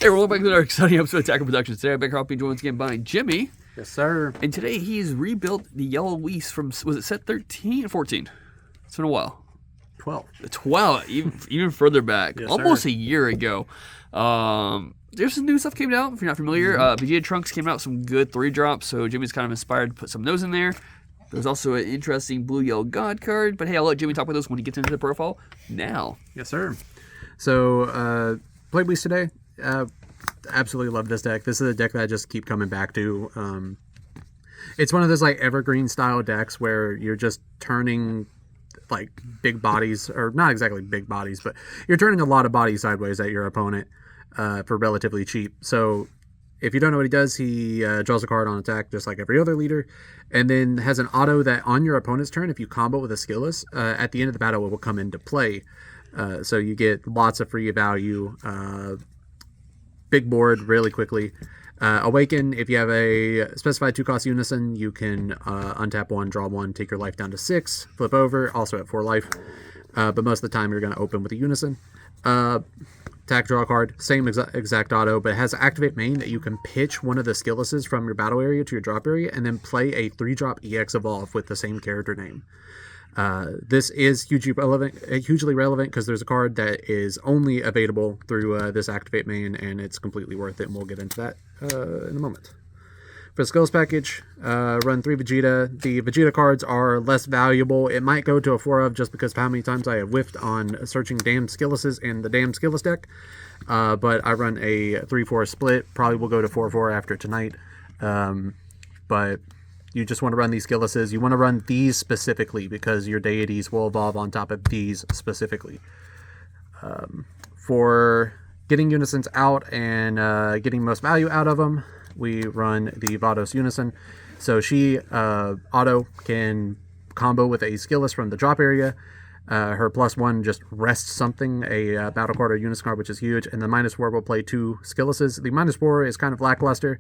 Hey, welcome back to our exciting episode of Attacker Productions. Today, I'm back off being joined once again by Jimmy. Yes, sir. And today, he's rebuilt the yellow Whis from, was it set 13 or 14? It's been a while. 12. 12, even further back. Yes, almost sir. a year ago. There's some new stuff came out, if you're not familiar. Vegeta Trunks came out, some good 3-drops, so Jimmy's kind of inspired to put some of those in there. There's also an interesting blue-yellow God card, but hey, I'll let Jimmy talk about those when he gets into the profile now. Yes, sir. So, played Whis today. Absolutely love this deck. This is a deck that I just keep coming back to. It's one of those like evergreen style decks where you're just turning like big bodies, or not exactly big bodies, but you're turning a lot of bodies sideways at your opponent for relatively cheap. So if you don't know what he does, he draws a card on attack just like every other leader, and then has an auto that on your opponent's turn, if you combo with a skillless, at the end of the battle it will come into play. So you get lots of free value, big board really quickly. Awaken, if you have a specified 2-cost unison, you can untap 1, draw 1, take your life down to 6, flip over, also at 4 life. But most of the time you're going to open with a unison. Attack, draw a card, same exact auto, but it has activate main that you can pitch one of the skilluses from your battle area to your drop area and then play a 3-drop EX Evolve with the same character name. This is hugely relevant because there's a card that is only available through this activate main, and it's completely worth it, and we'll get into that in a moment. For the skills package, run 3 Vegeta. The Vegeta cards are less valuable. It might go to a 4 of just because of how many times I have whiffed on searching damn skilluses in the damn skillless deck. But I run a 3-4 split. Probably will go to 4-4 after tonight. But you just want to run these skilluses. You want to run these specifically because your deities will evolve on top of these specifically. For getting unisons out and getting most value out of them, we run the Vados Unison. So she auto can combo with a skillless from the drop area. Her +1 just rests something, a battle card or unison card, which is huge. And the -4 will play 2 skilluses. The -4 is kind of lackluster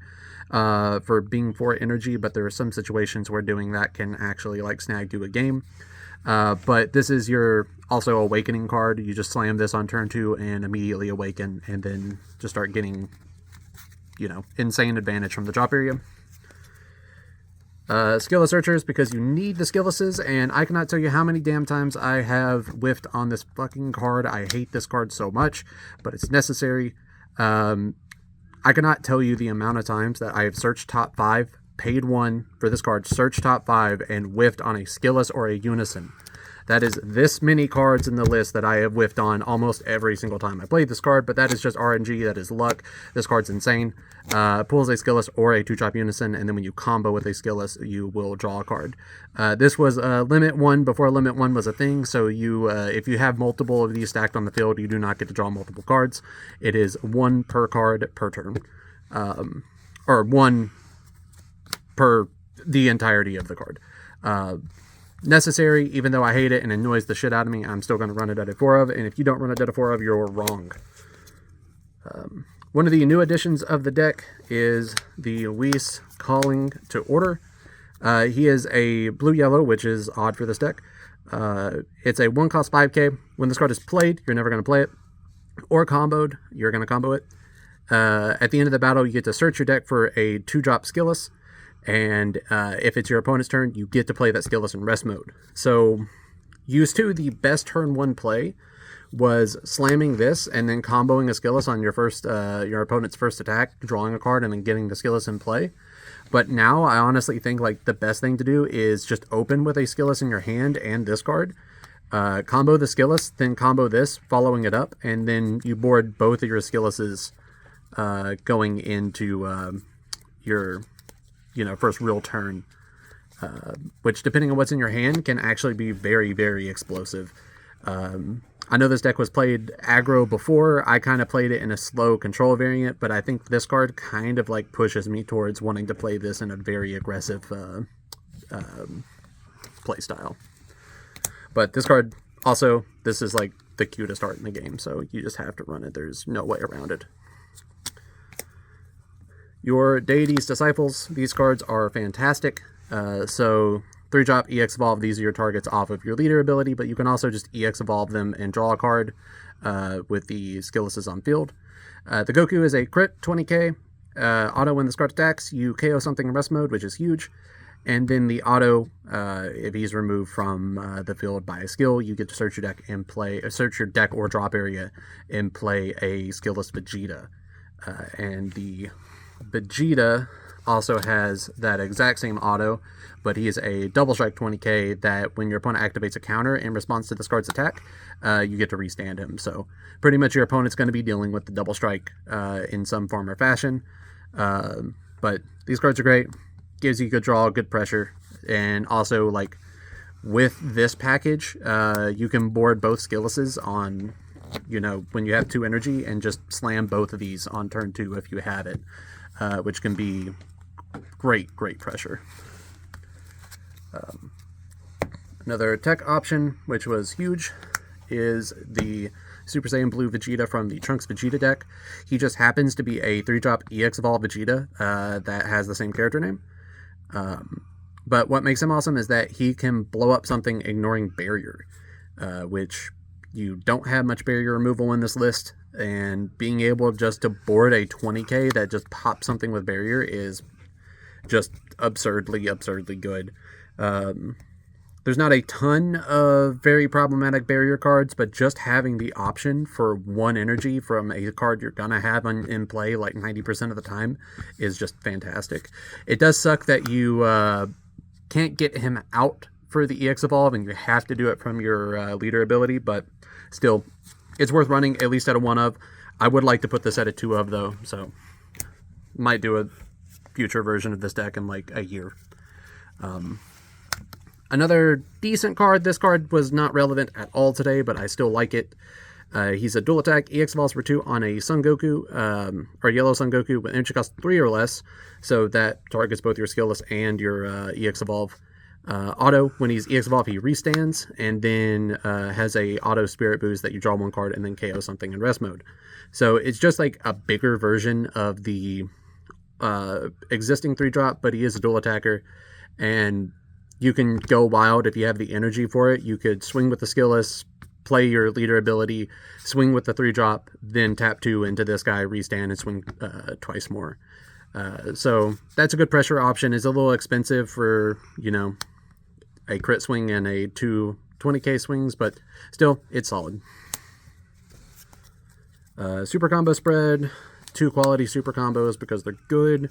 for being 4 energy, but there are some situations where doing that can actually like snag you a game. But this is your also awakening card. You just slam this on turn 2 and immediately awaken, and then just start getting, insane advantage from the drop area. Skillless Searchers, because you need the skilluses, and I cannot tell you how many damn times I have whiffed on this fucking card. I hate this card so much, but it's necessary. I cannot tell you the amount of times that I have searched top 5, paid 1 for this card, searched top 5, and whiffed on a skillless or a unison. That is this many cards in the list that I have whiffed on almost every single time I played this card, but that is just RNG, that is luck. This card's insane. Pulls a skillless or a 2-drop unison, and then when you combo with a skillless, you will draw a card. This was Limit 1 before Limit 1 was a thing, so you, if you have multiple of these stacked on the field, you do not get to draw multiple cards. It is 1 per card per turn. Or 1 per the entirety of the card. Necessary, even though I hate it and annoys the shit out of me, I'm still going to run it at a 4 of, and if you don't run it at a 4 of, you're wrong. One of the new additions of the deck is the Whis Calling to Order. He is a blue-yellow, which is odd for this deck. It's a 1-cost 5k. When this card is played, you're never going to play it. Or comboed, you're going to combo it. At the end of the battle, you get to search your deck for a 2-drop skillless. And if it's your opponent's turn, you get to play that skillless in rest mode. So, used to, the best turn 1 play was slamming this and then comboing a skillless on your opponent's first attack, drawing a card, and then getting the skillless in play. But now, I honestly think like the best thing to do is just open with a skillless in your hand and this card. Combo the skillless, then combo this, following it up, and then you board both of your skillesses going into your first real turn, which, depending on what's in your hand, can actually be very, very explosive. I know this deck was played aggro before. I kind of played it in a slow control variant, but I think this card kind of like pushes me towards wanting to play this in a very aggressive play style. But this card also, this is like the cutest art in the game, so you just have to run it. There's no way around it. Your Deity's Disciples, these cards are fantastic. So 3-drop EX Evolve, these are your targets off of your leader ability, but you can also just EX Evolve them and draw a card with the skilluses on field. The Goku is a crit, 20k. Auto when this card attacks, you KO something in rest mode, which is huge. And then the auto, if he's removed from the field by a skill, you get to search your deck or drop area and play a skillless Vegeta. And the Vegeta also has that exact same auto, but he is a double strike 20k that when your opponent activates a counter in response to this card's attack, you get to restand him. So pretty much your opponent's going to be dealing with the double strike in some form or fashion. But these cards are great. Gives you good draw, good pressure, and also like with this package, you can board both skilllesses on, when you have 2 energy and just slam both of these on turn 2 if you have it, which can be great pressure. Another tech option, which was huge, is the Super Saiyan Blue Vegeta from the Trunks Vegeta deck. He just happens to be a 3-drop EX Evolve Vegeta that has the same character name. But what makes him awesome is that he can blow up something ignoring barrier, which you don't have much barrier removal in this list, and being able just to board a 20k that just pops something with barrier is just absurdly good. There's not a ton of very problematic barrier cards, but just having the option for 1 energy from a card you're going to have in play like 90% of the time is just fantastic. It does suck that you can't get him out for the EX Evolve and you have to do it from your leader ability, but still, it's worth running at least at a 1 of. I would like to put this at a 2 of though, so might do a future version of this deck in like a year. Another decent card. This card was not relevant at all today, but I still like it. He's a dual attack EX Evolves for 2 on a Sun Goku, or Yellow Sun Goku with energy cost 3 or less. So that targets both your skillless and your EX Evolve. Auto, when he's EX Evolve, he restands, and then has a auto Spirit Boost that you draw 1 card and then KO something in rest mode. So it's just like a bigger version of the existing 3-drop, but he is a dual attacker, and you can go wild if you have the energy for it. You could swing with the skillless, play your leader ability, swing with the 3-drop, then tap 2 into this guy, restand, and swing twice more. So that's a good pressure option. It's a little expensive for, a crit swing and a 2 20k swings, but still, it's solid. Super combo spread, 2 quality super combos because they're good.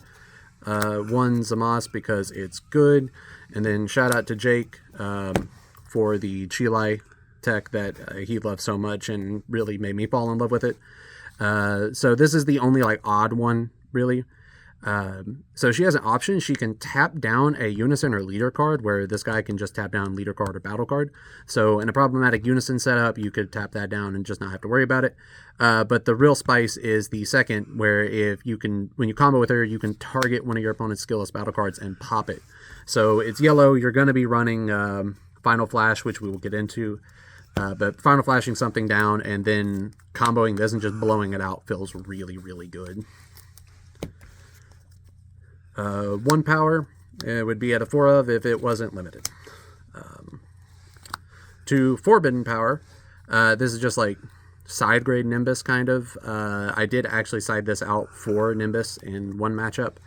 1 Zamas because it's good, and then shout out to Jake for the Chile tech that he loved so much and really made me fall in love with it. So this is the only odd one really. So she has an option. She can tap down a Unison or leader card, where this guy can just tap down leader card or battle card. So in a problematic Unison setup, you could tap that down and just not have to worry about it. But the real spice is the second, where when you combo with her, you can target one of your opponent's skillless battle cards and pop it. So it's yellow. You're going to be running Final Flash, which we will get into. But Final Flashing something down and then comboing this and just blowing it out feels really, really good. 1 power, it would be at a 4 of if it wasn't limited. 2 forbidden power, this is just like side grade Nimbus kind of. I did actually side this out for Nimbus in 1 matchup,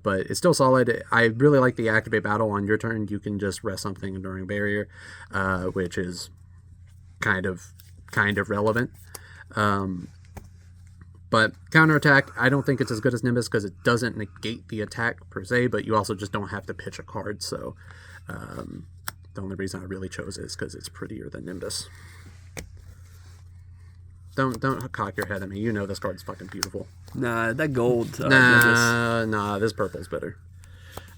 but it's still solid. I really like the activate battle on your turn. You can just rest something during barrier, which is kind of relevant. But counterattack, I don't think it's as good as Nimbus because it doesn't negate the attack per se, but you also just don't have to pitch a card. So the only reason I really chose it is because it's prettier than Nimbus. Don't cock your head at me. You know this card's fucking beautiful. Nah, that gold. Nah, this purple's better.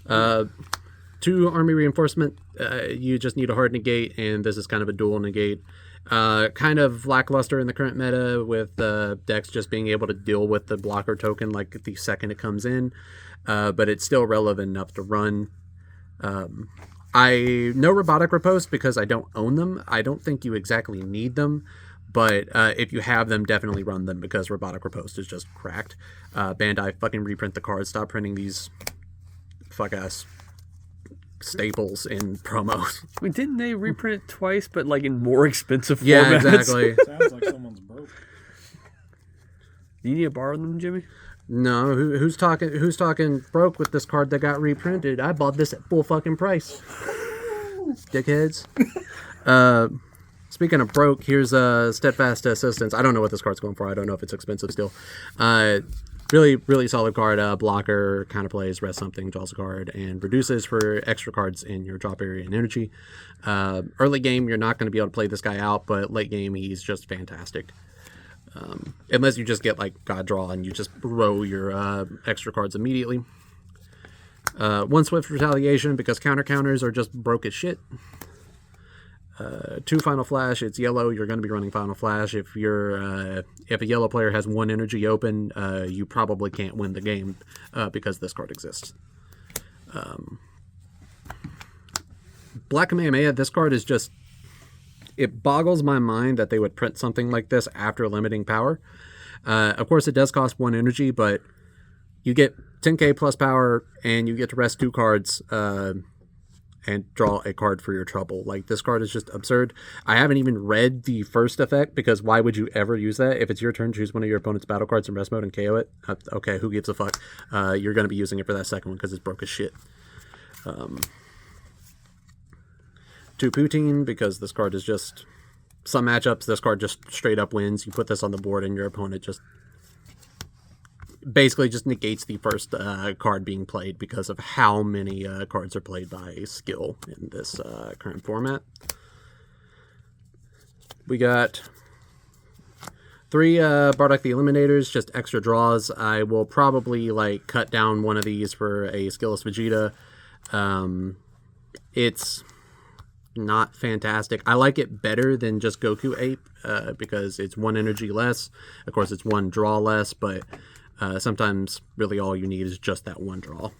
2 army reinforcement. You just need a hard negate, and this is kind of a dual negate. Kind of lackluster in the current meta with decks just being able to deal with the blocker token like the second it comes in, but it's still relevant enough to run. I know Robotic Riposte because I don't own them. I don't think you exactly need them, but if you have them, definitely run them because Robotic Riposte is just cracked. Bandai, fucking reprint the cards. Stop printing these fuck-ass staples in promos. I mean, didn't they reprint it twice, but in more expensive formats? Yeah, exactly. Sounds like someone's broke. You need to borrow them, Jimmy? No, who's talking broke with this card that got reprinted? I bought this at full fucking price. Dickheads. Speaking of broke, here's Steadfast Assistance. I don't know what this card's going for. I don't know if it's expensive still. Really, really solid card. Blocker, counterplays, rest something, draws a card, and reduces for extra cards in your drop area and energy. Early game, you're not going to be able to play this guy out, but late game, he's just fantastic. Unless you just get like God Draw and you just row your extra cards immediately. One Swift Retaliation because counters are just broke as shit. 2 Final Flash. It's yellow. You're going to be running Final Flash. If a yellow player has 1 energy open, you probably can't win the game because this card exists. Black Kamehameha. This card is just. It boggles my mind that they would print something like this after limiting power. Of course, it does cost 1 energy, but you get 10k plus power, and you get to rest 2 cards and draw a card for your trouble. Like, this card is just absurd. I haven't even read the first effect, because why would you ever use that? If it's your turn, choose one of your opponent's battle cards in rest mode and KO it. Okay, who gives a fuck? You're going to be using it for that second one because it's broke as shit. 2 Poutine, because this card is just... Some matchups, this card just straight up wins. You put this on the board and your opponent just... basically just negates the first card being played because of how many cards are played by skill in this current format. We got 3 Bardock the Eliminators, just extra draws. I will probably like cut down one of these for a skillless Vegeta. It's not fantastic. I like it better than just Goku Ape because it's 1 energy less. Of course, it's 1 draw less, but sometimes really all you need is just that 1 draw.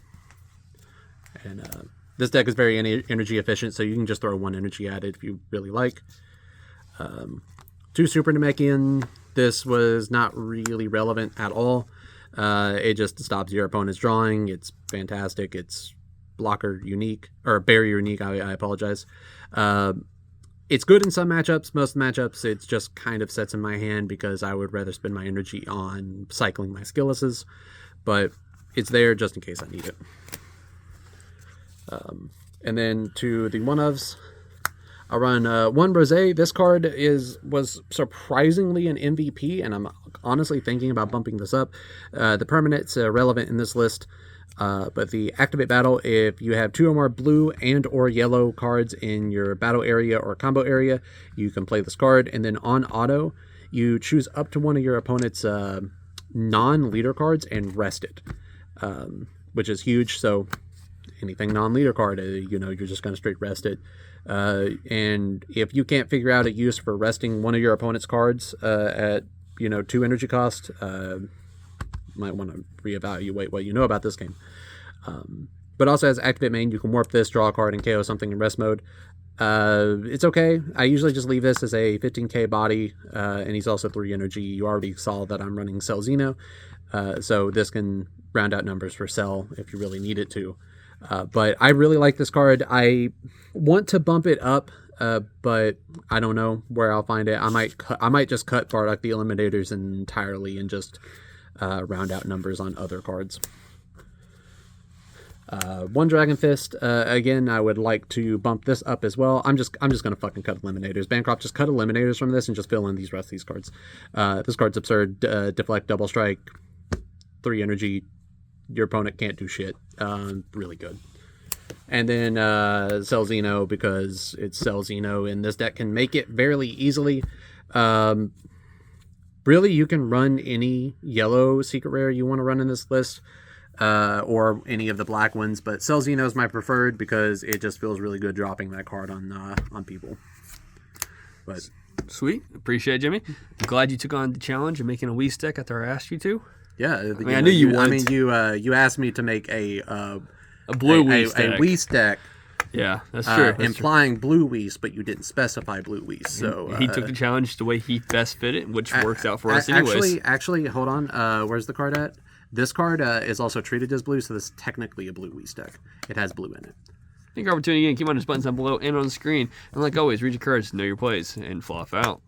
And this deck is very energy efficient, so you can just throw 1 energy at it if you really like. 2 Super Namekian. This was not really relevant at all. It just stops your opponent's drawing. It's fantastic. It's blocker unique, or barrier unique, I apologize. It's good in some matchups. Most matchups, it's just kind of sets in my hand because I would rather spend my energy on cycling my skilllesses, but it's there just in case I need it. And then to the one-ofs, I run 1 Rosé. This card was surprisingly an MVP, and I'm honestly thinking about bumping this up. The permanent's relevant in this list. But the activate battle, if you have 2 or more blue and or yellow cards in your battle area or combo area, you can play this card. And then on auto, you choose up to one of your opponent's non-leader cards and rest it, which is huge. So anything non-leader card, you're just going to straight rest it. And if you can't figure out a use for resting one of your opponent's cards at 2 energy cost, might want to reevaluate what you know about this game. But also as activate main, you can warp this, draw a card, and KO something in rest mode. It's okay. I usually just leave this as a 15k body, and he's also 3 energy. You already saw that I'm running Cell Xeno, so this can round out numbers for Cell if you really need it to. But I really like this card. I want to bump it up, but I don't know where I'll find it. I might just cut Bardock the Eliminators entirely and just round out numbers on other cards. 1 Dragon Fist. Again, I would like to bump this up as well. I'm just gonna fucking cut Eliminators. Bancroft, just cut Eliminators from this and just fill in these rest of these cards. This card's absurd. Deflect, double strike, 3 energy. Your opponent can't do shit. Really good. And then Cell Xeno, because it's Cell Xeno, and this deck can make it fairly easily. Really, you can run any yellow secret rare you want to run in this list, or any of the black ones, but Cell Xeno is my preferred because it just feels really good dropping that card on people. But sweet, appreciate it, Jimmy. I'm glad you took on the challenge of making a Whis deck after I asked you to. Yeah, I knew you wanted. I mean, you asked me to make a blue Whis deck. A Whis deck. Yeah, that's true. Implying blue Whis, but you didn't specify blue Whis. So he took the challenge the way he best fit it, which works out for us anyways. Actually, hold on. Where's the card at? This card is also treated as blue, so this is technically a blue Whis deck. It has blue in it. Thank you for tuning in. Keep on those buttons down below and on the screen. And like always, read your cards, know your plays, and fluff out.